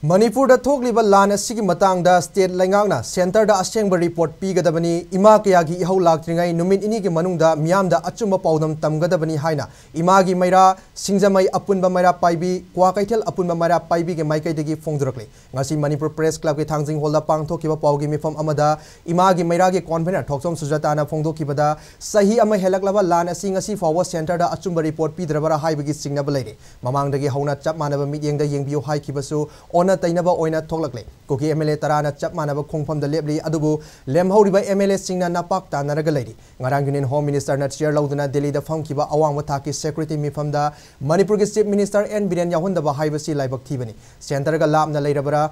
Manipur da thokliba lan asigi matangda state leingak-na center da asengba report pigadabani ima kayagi ihau laktringai numit ini ki manungda miyamda achumba paudam tamgadabani haina Imagi Meira singjamai apunba Meira paibi kwa kaithel apunba Meira paibi ge maikai phongdurakle ngasi Manipur press club ke thangjing hall da pangthokiba paugi mifam amada Imagi Meira ge convener thoksom sujata na phongdokibada sahi ama helaklaba lan asi ngasi fawa center da achumba report pidrabara haibagi singnaba leire mamangdagi hauna chap manaba mityengda yengbiu haikibasu ona tainaba oina thoklakle koki MLA tarana chap manaba khongpham da lepli adubu lemhoriba MLA singna napak tanaraga leiri ngarang union home minister na chair lauduna Delhi da phangkiba awang wathaki secretary mifam da Manipur ge chief minister N Biren yahundaba haibasi laibak thibani center ga labna leirabara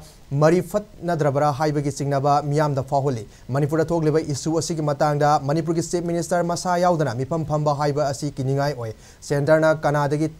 marifat nadrabara haibagi singnaba miyam da faholi Manipur da thokleba issue asigi matangda Manipur ge chief minister masa yaudana mifam phamba haiba asi kiningai oi center na kanadagi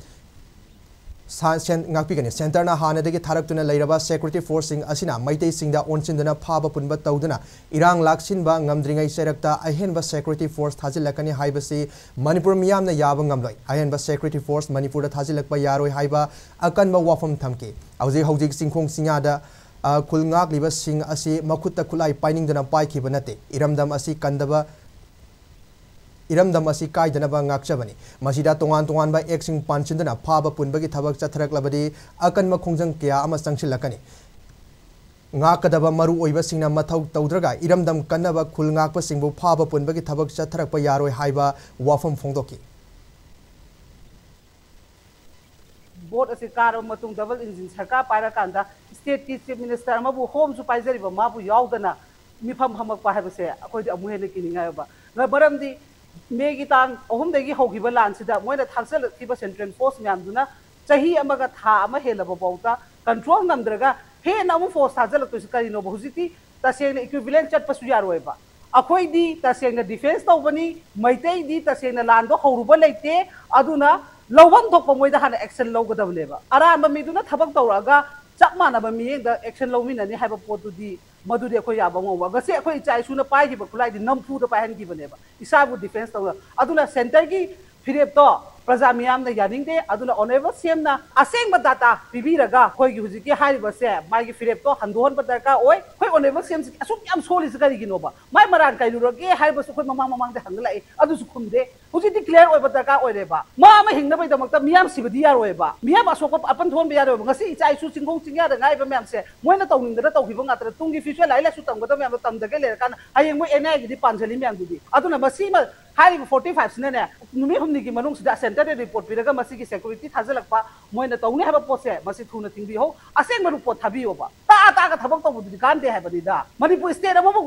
Center na hanadagi tharakuna lairaba security force sing asina maitei singda onchindana phaba punba tawduna irang laksinba ngamdringai serakta ahenba security force thajilakani haibasi Manipur miyamna yaba ngamloi ahenba security force Manipur da thajilakpa yaroi haiba akanba wafam thamki hojik singkhong singada khulngak liba sing asi makutta khulai painingdana paikhiba nate iramdam asi kandaba Iramdam asi kaidanaba ngakchabani masida tongan ba exing panchindana phaba punbagi thabak chatharaklabadi akanma khongjang kya ama sangsilakani ngakadaba maru oiba singna mathau tawdraga iramdam kannaba khulngakpa singbu phaba punbagi thabak chatharakpa yaroi haiba wafam phongdoki board asi kar matung double engine sarkar paira kanda state chief minister mabu home su paijariba mabu yaudana mifam hamak pa habase akoi amu hene kininga ba ngabaramdi Megi tang ohum degi hogiba lansida moina thaksal thiba central force myamduna chahi amaga tha ama helaba bauta control namdraga he namu force thajal to sikari no bahusiti tasena equivalent chat pasu yaroiba akhoi di tasena defense tawbani maitei di tasena lando horuba leite aduna lawam thokpa moida hana action lawgadabneba aramba miduna thabak tawraga chakmana ba miyengda action lawminani haiba potu di Madudi akhoi yaba ngwa gase akhoi chai suna pai gi ba khulai di nampu da pai han gi bane ba isabu defense taw aduna center gi phirep to praja miyam na yaning de aduna honorable CM na asengba data bibiraga khoi gi huji ki hari ba se mai gi phirep to handon ba darka oi khoi honorable CM asuk yam soli sikari gi no ba mai maran kai luro ge hari ba su khoi mamang de hanglai adu su khumde huji declare oi ba darka oi re ba ma hingna bai damak ta miyam sibadi yar oi ba miyam asok apan thon ba yar oi ngasi chai su singkong chingya da ngai ba miyam se moina tawning da tawhi ba ngatra tungi future lai la su tamgada miyam tamdage le kan hayeng mo enai gi di panjali miyam du di aduna masi ma hari 45 sine numi humni gi manung sida center de report piraga masi gi security thajalakpa moina tawni haba pose masi thuna tingbi ho aseng maru pot thabi oba ta ga thabak taw du kan de haba dida Manipur state amu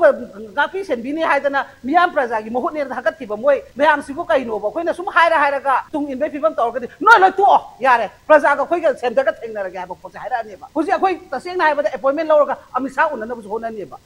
ga pi sen bini haidana miyam praja gi mohut ne thakat thiba moi miyam sibu kai no ba khoina sum haira ga tung in be pibam taw ga no lo to yare praja ga khoi ga center ga thengna ga haba pot haira ne ba huji khoi taseng na haba appointment lawra ga amisa unna na bu hona ne ba